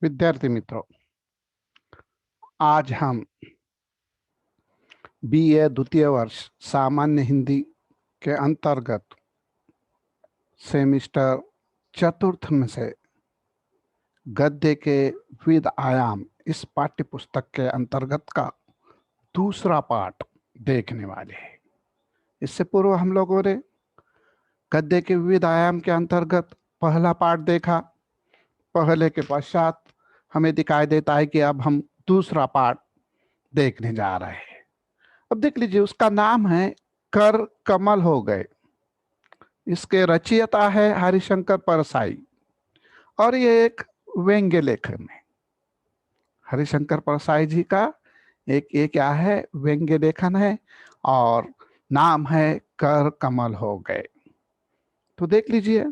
विद्यार्थी मित्रों, आज हम बीए द्वितीय वर्ष सामान्य हिंदी के अंतर्गत सेमिस्टर चतुर्थ में से गद्य के विविध आयाम इस पाठ्य पुस्तक के अंतर्गत का दूसरा पाठ देखने वाले हैं। इससे पूर्व हम लोगों ने गद्य के विविध आयाम के अंतर्गत पहला पाठ देखा। पहले के पश्चात हमें दिखाई देता है कि अब हम दूसरा पाठ देखने जा रहे हैं। अब देख लीजिए, उसका नाम है कर कमल हो गए। इसके रचयिता है हरिशंकर परसाई और ये एक व्यंग्य लेखन है। हरिशंकर परसाई जी का एक क्या है, व्यंग्य लेखन है और नाम है कर कमल हो गए। तो देख लीजिए,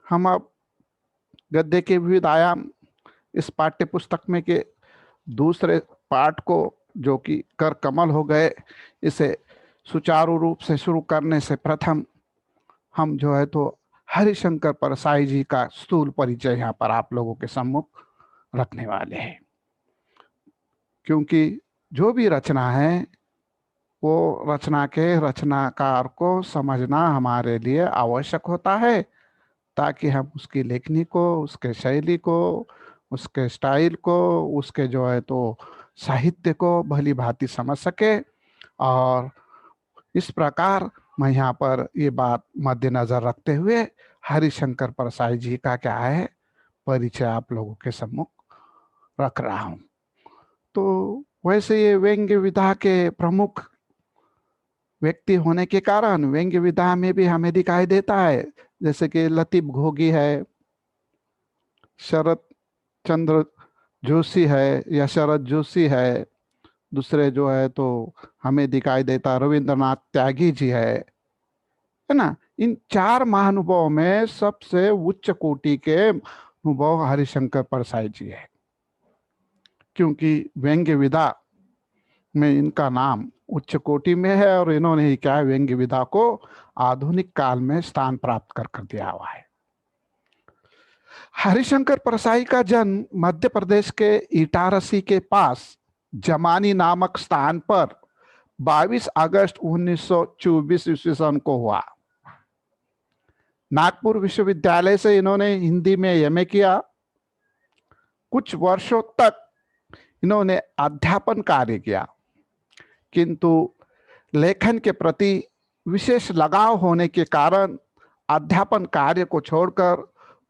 हम अब गद्य के विविध आयाम इस पाठ्य पुस्तक में के दूसरे पाठ को, जो कि कर कमल हो गए, इसे सुचारू रूप से शुरू करने से प्रथम हम जो है तो हरिशंकर परसाई जी का स्थूल परिचय यहाँ पर आप लोगों के सम्मुख रखने वाले हैं। क्योंकि जो भी रचना है वो रचना के रचनाकार को समझना हमारे लिए आवश्यक होता है, ताकि हम उसकी लेखनी को, उसके शैली को, उसके स्टाइल को, उसके जो है तो साहित्य को भली भांति समझ सके। और इस प्रकार मैं यहाँ पर ये बात मद्देनजर रखते हुए हरिशंकर परसाई जी का क्या है, परिचय आप लोगों के सम्मुख रख रहा हूँ। तो वैसे ये व्यंग्य विधा के प्रमुख व्यक्ति होने के कारण व्यंग्य विधा में भी हमें दिखाई देता है, जैसे कि लतीफ घोगी है, शरद चंद्र जोशी है या शरद जोशी है, दूसरे जो है तो हमें दिखाई देता रविंद्रनाथ त्यागी जी है ना। इन चार महानुभावों में सबसे उच्च कोटि के अनुभव हरिशंकर परसाई जी है, क्योंकि व्यंग्य विधा में इनका नाम उच्च कोटि में है और इन्होंने ही क्या है, व्यंग्य विधा को आधुनिक काल में स्थान प्राप्त कर दिया हुआ है। हरिशंकर परसाई का जन्म मध्य प्रदेश के इटारसी के पास जमानी नामक स्थान पर 22 अगस्त 1924 ईस्वी सन को हुआ। नागपुर विश्वविद्यालय से इन्होंने हिंदी में एमए किया। कुछ वर्षों तक इन्होंने अध्यापन कार्य किया, किंतु लेखन के प्रति विशेष लगाव होने के कारण अध्यापन कार्य को छोड़कर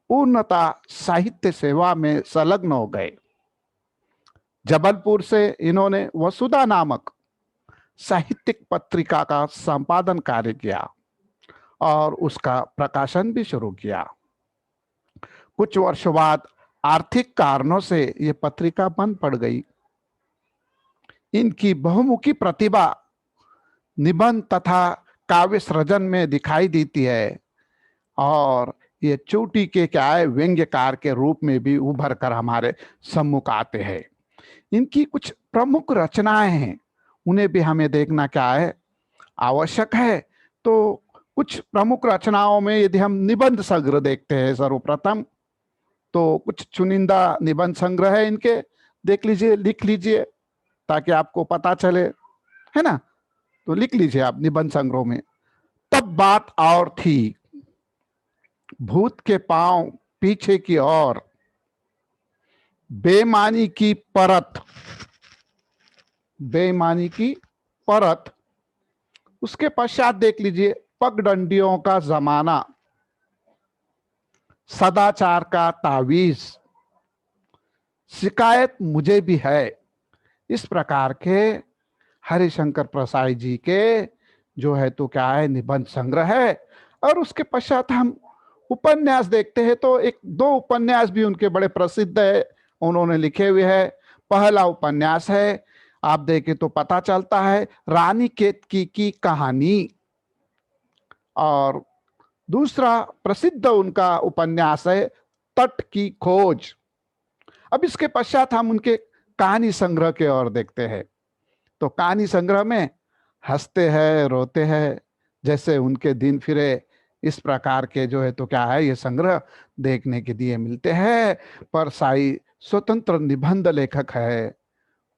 पूर्णतः साहित्य सेवा में संलग्न हो गए। जबलपुर से इन्होंने वसुधा नामक साहित्यिक पत्रिका का संपादन कार्य किया और उसका प्रकाशन भी शुरू किया। कुछ वर्ष बाद आर्थिक कारणों से ये पत्रिका बंद पड़ गई। इनकी बहुमुखी प्रतिभा निबंध तथा काव्य सृजन में दिखाई देती है और ये चोटी के क्या है, व्यंग्यकार के रूप में भी उभर कर हमारे सम्मुख आते हैं। इनकी कुछ प्रमुख रचनाएं हैं, उन्हें भी हमें देखना क्या है, आवश्यक है। तो कुछ प्रमुख रचनाओं में यदि हम निबंध संग्रह देखते हैं सर्वप्रथम, तो कुछ चुनिंदा निबंध संग्रह है इनके, देख लीजिए, लिख लीजिए ताकि आपको पता चले, है ना। तो लिख लीजिए आप निबंध संग्रह में, तब बात और थी, भूत के पांव पीछे की ओर, बेईमानी की परत, बेईमानी की परत। उसके पश्चात देख लीजिए, पगडंडियों का जमाना, सदाचार का तावीज, शिकायत मुझे भी है। इस प्रकार के हरिशंकर परसाई जी के जो है तो क्या है, निबंध संग्रह है। और उसके पश्चात हम उपन्यास देखते हैं, तो एक दो उपन्यास भी उनके बड़े प्रसिद्ध है, उन्होंने लिखे हुए हैं। पहला उपन्यास है, आप देखें तो पता चलता है, रानी केतकी की कहानी, और दूसरा प्रसिद्ध उनका उपन्यास है तट की खोज। अब इसके पश्चात हम उनके कहानी संग्रह के ओर देखते हैं। तो कहानी संग्रह में हंसते हैं, रोते हैं, जैसे उनके दिन फिरे, इस प्रकार के जो है तो क्या है, ये संग्रह देखने के लिए मिलते हैं। परसाई स्वतंत्र निबंध लेखक है।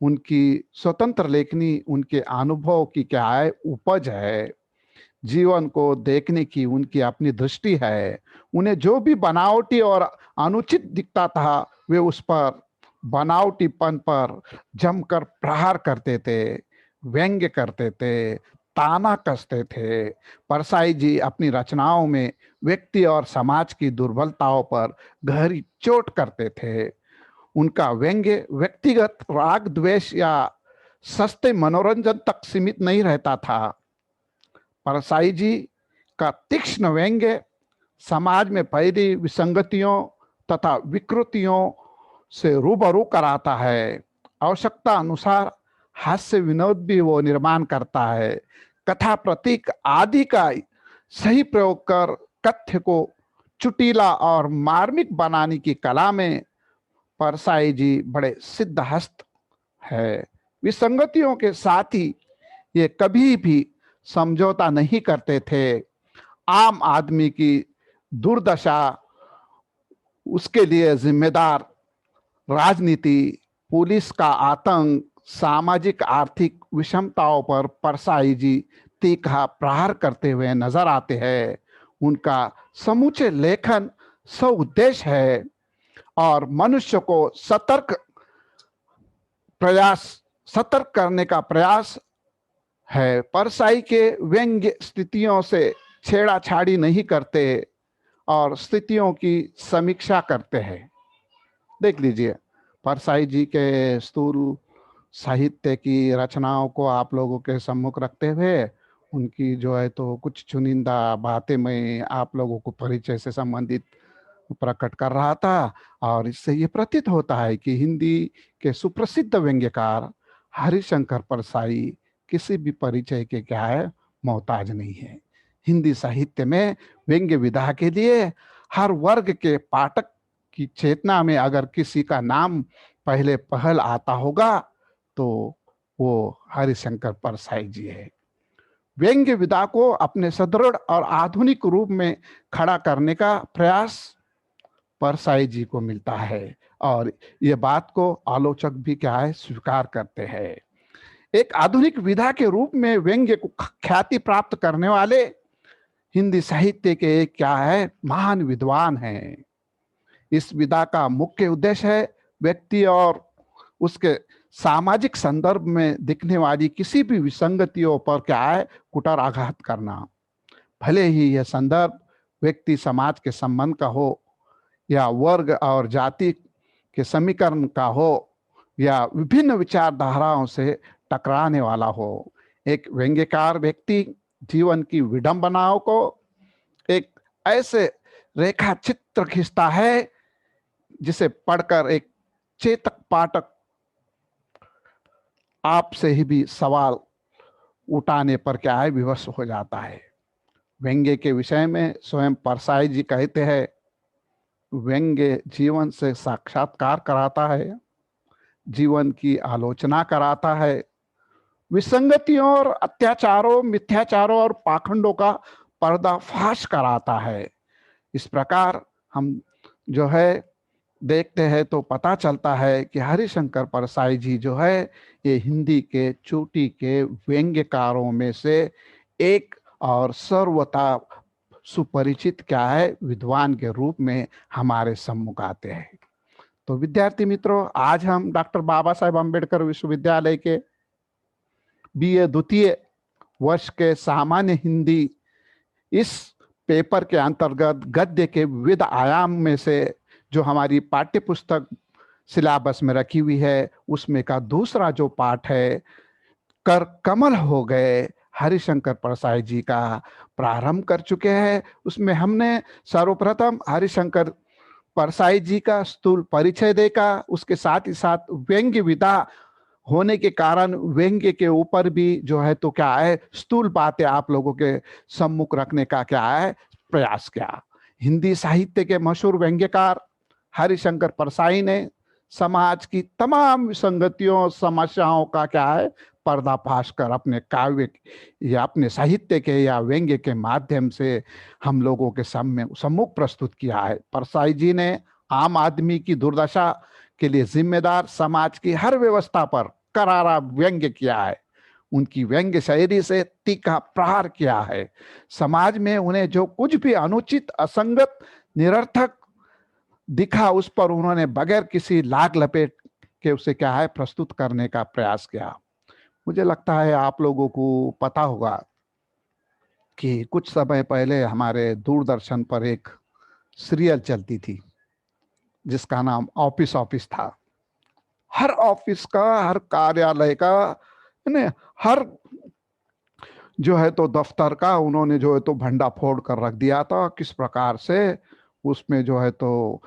उनकी स्वतंत्र लेखनी उनके अनुभव की क्या है, उपज है। जीवन को देखने की उनकी अपनी दृष्टि है। उन्हें जो भी बनावटी और अनुचित दिखता था, वे उस पर बनावटीपन पर जमकर प्रहार करते थे, व्यंग्य करते थे, ताना कसते थे। परसाई जी अपनी रचनाओं में व्यक्ति और समाज की दुर्बलताओं पर गहरी चोट करते थे। उनका व्यंग्य व्यक्तिगत राग द्वेष या सस्ते मनोरंजन तक सीमित नहीं रहता था। परसाई जी का तीक्ष्ण व्यंग्य समाज में फैली विसंगतियों तथा विकृतियों से रूबरू कराता है। आवश्यकता अनुसार हास्य विनोद भी वो निर्माण करता है। कथा प्रतीक आदि का सही प्रयोग कर कथ्य को चुटीला और मार्मिक बनाने की कला में परसाई जी बड़े सिद्धहस्त है। विसंगतियों के साथ ही ये कभी भी समझौता नहीं करते थे। आम आदमी की दुर्दशा, उसके लिए जिम्मेदार राजनीति, पुलिस का आतंक, सामाजिक आर्थिक विषमताओं पर परसाई जी तीखा प्रहार करते हुए नजर आते हैं। उनका समूचे लेखन सउद्देश्य है और मनुष्य को प्रयास सतर्क करने का प्रयास है। परसाई के व्यंग्य स्थितियों से छेड़ाछाड़ी नहीं करते और स्थितियों की समीक्षा करते हैं। देख लीजिए, परसाई जी के स्थूल साहित्य की रचनाओं को आप लोगों के सम्मुख रखते हुए उनकी जो है तो कुछ चुनिंदा बातें मैं आप लोगों को परिचय से संबंधित प्रकट कर रहा था। और इससे ये प्रतीत होता है कि हिंदी के सुप्रसिद्ध व्यंग्यकार हरिशंकर परसाई किसी भी परिचय के क्या है, मोहताज नहीं है। हिंदी साहित्य में व्यंग्य विधा के लिए हर वर्ग के पाठक की चेतना में अगर किसी का नाम पहले पहल आता होगा तो वो हरिशंकर परसाई जी है। व्यंग्य विधा को अपने सुदृढ़ और आधुनिक रूप में खड़ा करने का प्रयास परसाई जी को मिलता है और ये बात को आलोचक भी क्या है, स्वीकार करते हैं। एक आधुनिक विधा के रूप में व्यंग्य को ख्याति प्राप्त करने वाले हिंदी साहित्य के एक क्या है, महान विद्वान हैं। इस विधा का मुख्य उद्देश्य है व्यक्ति और उसके सामाजिक संदर्भ में दिखने वाली किसी भी विसंगतियों पर क्या है, कुटर आघात करना। भले ही यह संदर्भ व्यक्ति समाज के संबंध का हो या वर्ग और जाति के समीकरण का हो या विभिन्न विचारधाराओं से टकराने वाला हो। एक व्यंग्यकार व्यक्ति जीवन की विडंबनाओं को एक ऐसे रेखा चित्र खींचता है जिसे पढ़कर एक चेतक पाठक आपसे ही भी सवाल उठाने पर क्या है, विवश हो जाता है। व्यंग्य के विषय में स्वयं परसाई जी कहते हैं, व्यंग्य जीवन से साक्षात्कार कराता है, जीवन की आलोचना कराता है, विसंगतियों और अत्याचारों, मिथ्याचारों और पाखंडों का पर्दाफाश कराता है। इस प्रकार हम जो है देखते हैं तो पता चलता है कि हरिशंकर परसाई जी जो है ये हिंदी के चोटी के व्यंग्यकारों में से एक और सर्वथा सुपरिचित क्या है, विद्वान के रूप में हमारे सम्मुख आते हैं। तो विद्यार्थी मित्रों, आज हम डॉक्टर बाबा साहेब अम्बेडकर विश्वविद्यालय के BA द्वितीय वर्ष के सामान्य हिंदी इस पेपर के अंतर्गत गद्य के विविध आयाम में से जो हमारी पाठ्य पुस्तक सिलेबस में रखी हुई है उसमें का दूसरा जो पाठ है, कर कमल हो गए, हरिशंकर परसाई जी का प्रारंभ कर चुके हैं। उसमें हमने सर्वप्रथम हरिशंकर परसाई जी का स्थूल परिचय देखा, उसके साथ ही साथ व्यंग्य विधा होने के कारण व्यंग्य के ऊपर भी जो है तो क्या है, स्थूल बातें आप लोगों के सम्मुख रखने का क्या है, प्रयास किया। हिंदी साहित्य के मशहूर व्यंग्यकार हरिशंकर परसाई ने समाज की तमाम विसंगतियों, समस्याओं का क्या है, पर्दाफाश कर अपने काव्य या अपने साहित्य के या व्यंग्य के माध्यम से हम लोगों के सम्मुख प्रस्तुत किया है। परसाई जी ने आम आदमी की दुर्दशा के लिए जिम्मेदार समाज की हर व्यवस्था पर करारा व्यंग्य किया है, उनकी व्यंग्य शायरी से तीखा प्रहार किया है। समाज में उन्हें जो कुछ भी अनुचित, असंगत, निरर्थक दिखा, उस पर उन्होंने बगैर किसी लाग लपेट के उसे क्या है प्रस्तुत करने का प्रयास किया। मुझे लगता है आप लोगों को पता होगा कि कुछ समय पहले हमारे दूरदर्शन पर एक सीरियल चलती थी जिसका नाम ऑफिस ऑफिस था। हर ऑफिस का, हर कार्यालय का, यानी हर जो है तो दफ्तर का उन्होंने जो है तो भंडा फोड़ कर रख दिया था, किस प्रकार से उसमें जो है तो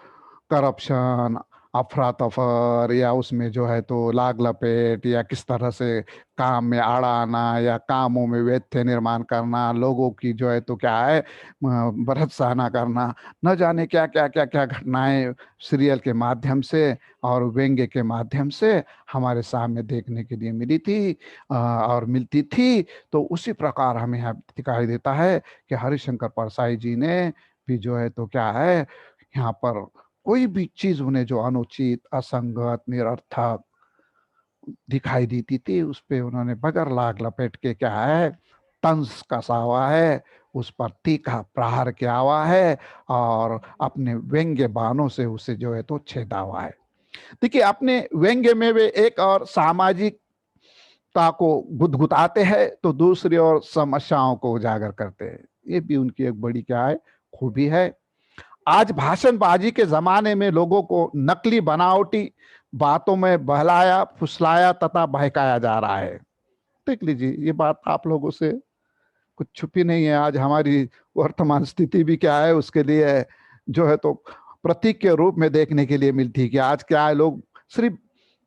करप्शन, अफरा तफर, या उसमें जो है तो लाग लपेट, या किस तरह से काम में आड़ा आना या कामों में व्यत्यय निर्माण करना, लोगों की जो है तो क्या है बरहत्साना करना, न जाने क्या क्या क्या क्या घटनाएं सीरियल के माध्यम से और व्यंग्य के माध्यम से हमारे सामने देखने के लिए मिली थी और मिलती थी। तो उसी प्रकार हमें यहाँ दिखाई देता है कि हरिशंकर परसाई जी ने भी जो है तो क्या है यहाँ पर कोई भी चीज उन्हें जो अनुचित, असंगत, निरर्थक दिखाई देती थी, उस पे उन्होंने बगैर लाग लपेट के क्या है तंज कसा हुआ है, उस पर तीखा प्रहार किया हुआ है और अपने व्यंग्य बाणों से उसे जो है तो छेदा हुआ है। देखिए, अपने व्यंग्य में वे एक और सामाजिकता को गुदगुदाते हैं तो दूसरी ओर समस्याओं को उजागर करते हैं। ये भी उनकी एक बड़ी क्या है खूबी है। आज भाषणबाजी के जमाने में लोगों को नकली, बनावटी बातों में बहलाया, फुसलाया तथा बहकाया जा रहा है। देख लीजिए, ये बात आप लोगों से कुछ छुपी नहीं है। आज हमारी वर्तमान स्थिति भी क्या है उसके लिए जो है तो प्रतीक के रूप में देखने के लिए मिलती है कि आज क्या है, लोग सिर्फ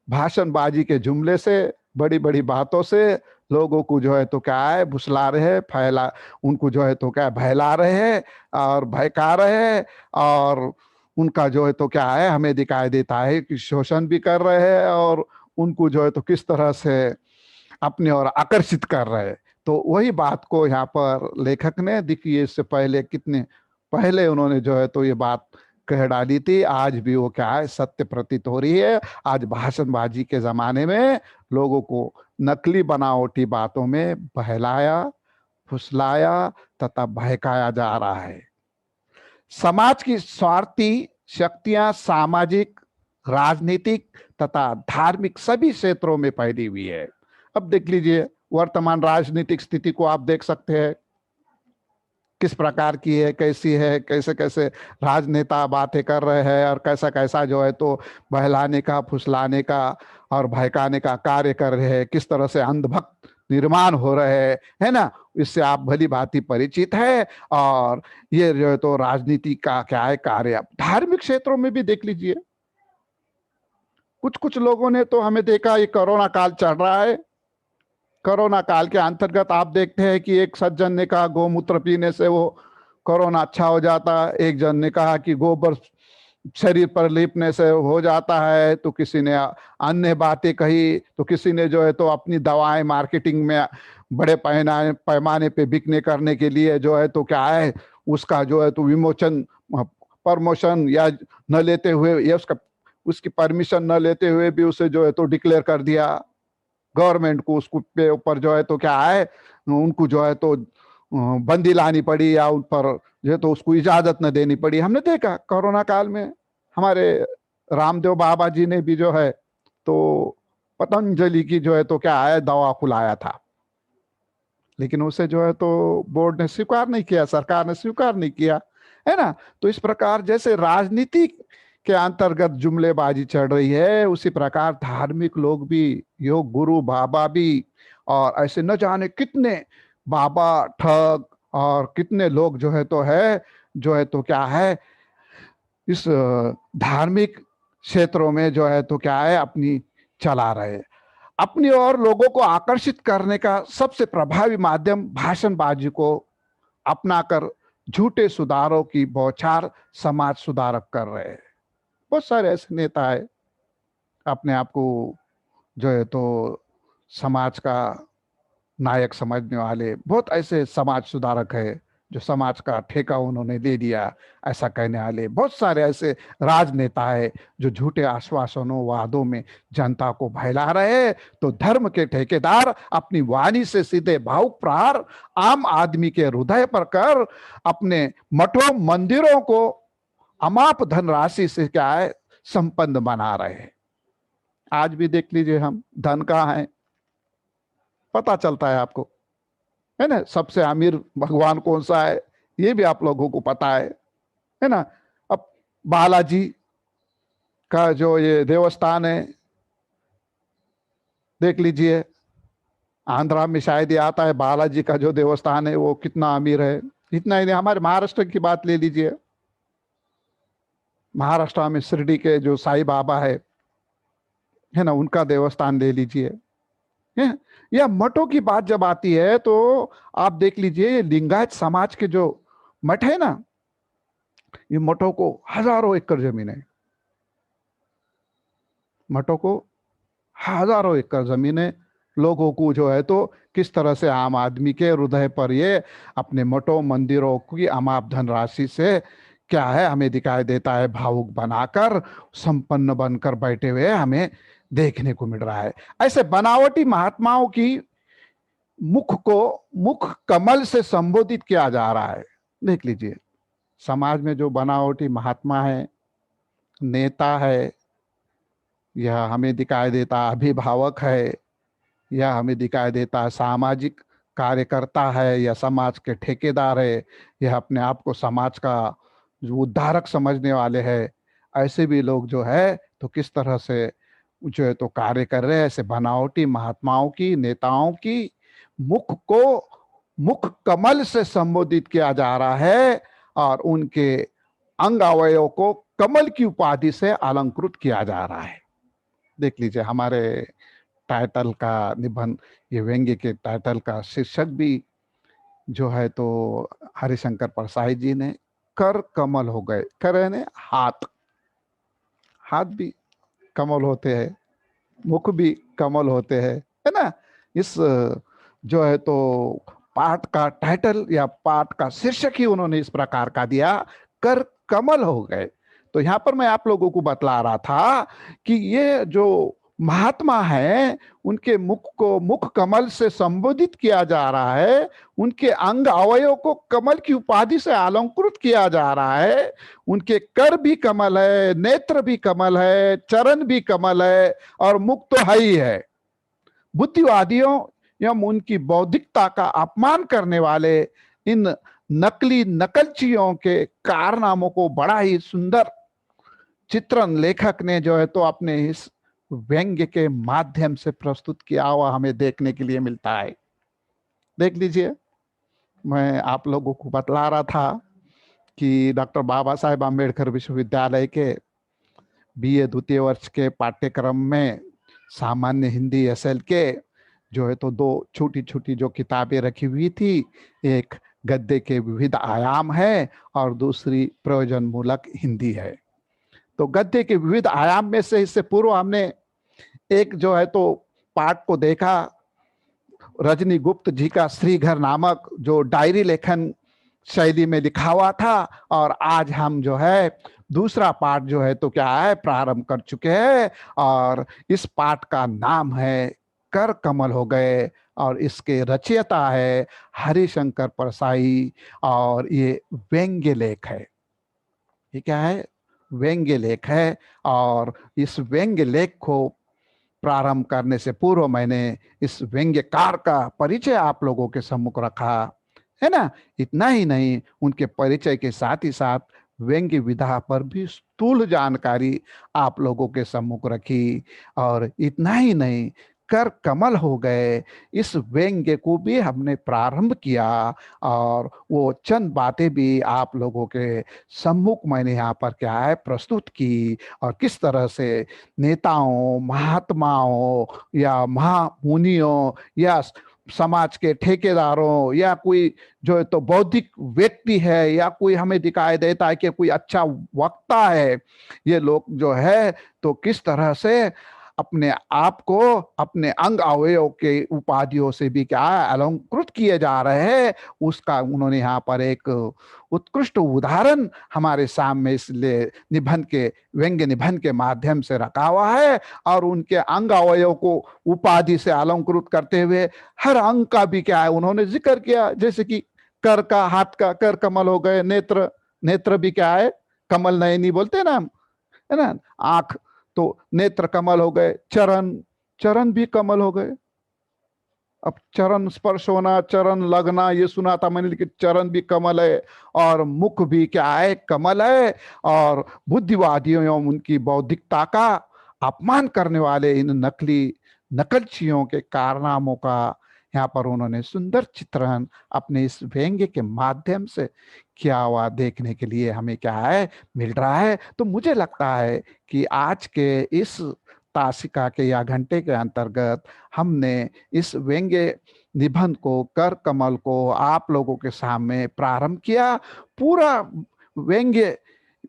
भाषणबाजी के जुमले से, बड़ी बड़ी बातों से लोगों को जो है तो क्या है भुसला रहे हैं, फैला उनको जो है तो क्या बहला रहे हैं और भयका रहे हैं, और उनका जो है तो क्या है हमें दिखाई देता है कि शोषण भी कर रहे हैं और उनको जो है तो किस तरह से अपने और आकर्षित कर रहे हैं। तो वही बात को यहाँ पर लेखक ने, देखिए इससे पहले कितने पहले उन्होंने जो है तो ये बात कह डाली थी, आज भी वो क्या है सत्य प्रतीत हो रही है। आज भाषणबाजी के जमाने में लोगों को नकली, बनावटी बातों में बहलाया, फुसलाया तथा बहकाया जा रहा है। समाज की स्वार्थी शक्तियां सामाजिक, राजनीतिक तथा धार्मिक सभी क्षेत्रों में फैली हुई है। अब देख लीजिए, वर्तमान राजनीतिक स्थिति को आप देख सकते हैं किस प्रकार की है, कैसी है, कैसे कैसे राजनेता बातें कर रहे हैं और कैसा कैसा जो है तो बहलाने का, फुसलाने का और भड़काने का कार्य कर रहे हैं, किस तरह से अंधभक्त निर्माण हो रहे हैं, है ना। इससे आप भली भांति परिचित है। और ये जो है तो राजनीति का क्या है कार्य, धार्मिक क्षेत्रों में भी देख लीजिए। कुछ कुछ लोगों ने तो हमें देखा, ये कोरोना काल चल रहा है, कोरोना काल के अंतर्गत आप देखते हैं कि एक सज्जन ने कहा गोमूत्र पीने से वो कोरोना अच्छा हो जाता है, एक जन ने कहा कि गोबर शरीर पर लीपने से हो जाता है, तो किसी ने अन्य बातें कही, तो किसी ने जो है तो अपनी दवाएं मार्केटिंग में बड़े पैमाने पे बिकने करने के लिए जो है तो क्या है उसका जो है तो विमोचन, प्रमोशन या न लेते हुए, या उसका उसकी परमिशन न लेते हुए भी उसे जो है तो डिक्लेयर कर दिया गवर्नमेंट को। उसको पे ऊपर जो है तो क्या है उनको जो है तो बंदी लानी पड़ी या उन पर जो है तो उसको इजाजत न देनी पड़ी। हमने देखा कोरोना काल में हमारे रामदेव बाबा जी ने भी जो है तो पतंजलि की जो है तो क्या है दवा खुलाया था, लेकिन उसे जो है तो बोर्ड ने स्वीकार नहीं किया, सरकार ने स्वीकार नहीं किया, है ना। तो इस प्रकार जैसे राजनीति के अंतर्गत जुमलेबाजी चढ़ रही है, उसी प्रकार धार्मिक लोग भी, योग गुरु बाबा भी, और ऐसे न जाने कितने बाबा ठग और कितने लोग जो है तो है जो है तो क्या है इस धार्मिक क्षेत्रों में जो है तो क्या है अपनी चला रहे। अपनी और लोगों को आकर्षित करने का सबसे प्रभावी माध्यम भाषणबाजी को अपनाकर झूठे सुधारों की बौछार समाज सुधारक कर रहे हैं। बहुत सारे ऐसे नेता है अपने आप को जो है तो समाज का नायक समझने वाले, बहुत ऐसे समाज सुधारक है जो समाज का ठेका उन्होंने ले लिया। ऐसा कहने वाले बहुत सारे ऐसे राजनेता है जो झूठे आश्वासनों वादों में जनता को बहला रहे हैं। तो धर्म के ठेकेदार अपनी वाणी से सीधे भावुक प्रहार आम आदमी के हृदय पर कर अपने मठों मंदिरों को अमाप धनराशि से क्या है संपन्न बना रहे हैं। आज भी देख लीजिए, हम धन कहाँ है पता चलता है आपको, है ना। सबसे अमीर भगवान कौन सा है ये भी आप लोगों को पता है ना। अब बालाजी का जो ये देवस्थान है देख लीजिए, आंध्रा में शायद ये आता है, बालाजी का जो देवस्थान है वो कितना अमीर है। इतना ही नहीं, हमारे महाराष्ट्र की बात ले लीजिए, महाराष्ट्र में शिरडी के जो साईं बाबा है ना, उनका देवस्थान ले लीजिए। या मठों की बात जब आती है तो आप देख लीजिए, लिंगायत समाज के जो मठ है ना, ये मठों को हजारों एकड़ जमीन है, मठों को हजारों एकड़ जमीन है। लोगों को जो है तो किस तरह से आम आदमी के हृदय पर ये अपने मठों मंदिरों की अमाप धनराशि से क्या है हमें दिखाई देता है, भावुक बनाकर संपन्न बनकर बैठे हुए हमें देखने को मिल रहा है। ऐसे बनावटी महात्माओं की मुख को मुख कमल से संबोधित किया जा रहा है। देख लीजिए, समाज में जो बनावटी महात्मा है, नेता है, यह हमें दिखाई देता अभिभावक है, या हमें दिखाई देता है सामाजिक कार्यकर्ता है, या समाज के ठेकेदार है, यह अपने आप को समाज का जो उद्धारक समझने वाले हैं, ऐसे भी लोग जो है तो किस तरह से जो है तो कार्य कर रहे हैं। ऐसे बनावटी महात्माओं की, नेताओं की मुख को मुख कमल से संबोधित किया जा रहा है और उनके अंग अवयव को कमल की उपाधि से अलंकृत किया जा रहा है। देख लीजिए, हमारे टाइटल का निबंध, ये व्यंग्य के टाइटल का शीर्षक भी जो है तो हरिशंकर परसाई जी ने कर कमल हो गए, कर यानी हाथ, हाथ भी कमल होते हैं, मुख भी कमल होते हैं, है ना। इस जो है तो पाठ का टाइटल या पाठ का शीर्षक ही उन्होंने इस प्रकार का दिया, कर कमल हो गए। तो यहाँ पर मैं आप लोगों को बतला रहा था कि ये जो महात्मा है उनके मुख को मुख कमल से संबोधित किया जा रहा है, उनके अंग अवयव को कमल की उपाधि से अलंकृत किया जा रहा है। उनके कर भी कमल है, नेत्र भी कमल है, चरण भी कमल है और मुख तो है ही है। बुद्धिवादियों एवं उनकी बौद्धिकता का अपमान करने वाले इन नकली नकलचियों के कारनामों को बड़ा ही सुंदर चित्रण लेखक ने जो है तो अपने इस व्यंग्य के माध्यम से प्रस्तुत किया हुआ हमें देखने के लिए मिलता है। देख लीजिए, मैं आप लोगों को बतला रहा था कि डॉक्टर बाबा साहेब आम्बेडकर विश्वविद्यालय के बीए द्वितीय वर्ष के पाठ्यक्रम में सामान्य हिंदी एसएल के जो है तो दो छोटी छोटी जो किताबें रखी हुई थी, एक गद्य के विविध आयाम है और दूसरी प्रयोजन मूलक हिंदी है। तो गद्य के विविध आयाम में से इससे पूर्व हमने एक जो है तो पाठ को देखा, रजनी गुप्त जी का श्रीघर नामक जो डायरी लेखन शैली में लिखा हुआ था, और आज हम जो है दूसरा पाठ जो है तो क्या है प्रारंभ कर चुके हैं, और इस पाठ का नाम है कर कमल हो गए, और इसके रचयिता है हरिशंकर परसाई, और ये व्यंग्य लेख है। ये क्या है? व्यंग्य लेख है। और इस व्यंग्य लेख को प्रारंभ करने से पूर्व मैंने इस व्यंग्यकार का परिचय आप लोगों के सम्मुख रखा, है ना। इतना ही नहीं, उनके परिचय के साथ ही साथ व्यंग्य विधा पर भी स्थूल जानकारी आप लोगों के सम्मुख रखी। और इतना ही नहीं, कर कमल हो गए इस व्यंग्य को भी हमने प्रारंभ किया, और वो चंद बातें भी आप लोगों के सम्मुख मैंने यहाँ पर क्या है प्रस्तुत की, और किस तरह से नेताओं, महात्माओं या महामुनियों या समाज के ठेकेदारों या कोई जो है तो बौद्धिक व्यक्ति है, या कोई हमें दिखाई देता है कि कोई अच्छा वक्ता है, ये लोग जो है तो किस तरह से अपने आप को अपने अंग अवयव के उपाधियों से भी क्या है अलंकृत किए जा रहे हैं, उसका उन्होंने यहाँ पर एक उत्कृष्ट उदाहरण हमारे सामने इसलिए निबंध के व्यंग्य निबंध के माध्यम से रखा हुआ है। और उनके अंग अवयव को उपाधि से अलंकृत करते हुए हर अंग का भी क्या है उन्होंने जिक्र किया, जैसे कि कर का, हाथ का कर कमल हो गए, नेत्र, नेत्र भी क्या है कमल नयनी बोलते हैं ना हम, है ना। आंख तो नेत्र कमल हो गए, चरण, चरण भी कमल हो गए। अब चरण स्पर्श होना, चरण लगना, ये सुना था मैंने, लेकिन चरण भी कमल है और मुख भी क्या है कमल है। और बुद्धिवादियों एवं उनकी बौद्धिकता का अपमान करने वाले इन नकली नकलचियों के कारनामों का यहाँ पर उन्होंने सुंदर चित्रण अपने इस व्यंग्य के माध्यम से किया हुआ देखने के लिए हमें क्या है मिल रहा है। तो मुझे लगता है कि आज के इस तासिका के या घंटे के अंतर्गत हमने इस व्यंग्य निबंध को, कर कमल को आप लोगों के सामने प्रारंभ किया। पूरा व्यंग्य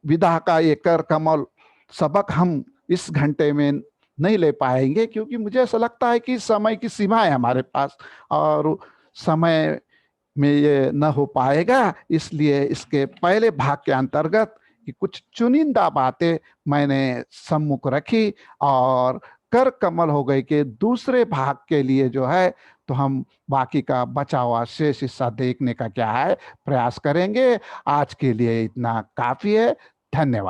विधा का ये कर कमल सबक हम इस घंटे में नहीं ले पाएंगे, क्योंकि मुझे ऐसा लगता है कि समय की सीमा है हमारे पास और समय में ये न हो पाएगा। इसलिए इसके पहले भाग के अंतर्गत कि कुछ चुनिंदा बातें मैंने सम्मुख रखी और कर कमल हो गई के दूसरे भाग के लिए जो है तो हम बाकी का बचा हुआ शेष हिस्सा देखने का क्या है प्रयास करेंगे। आज के लिए इतना काफी है। धन्यवाद।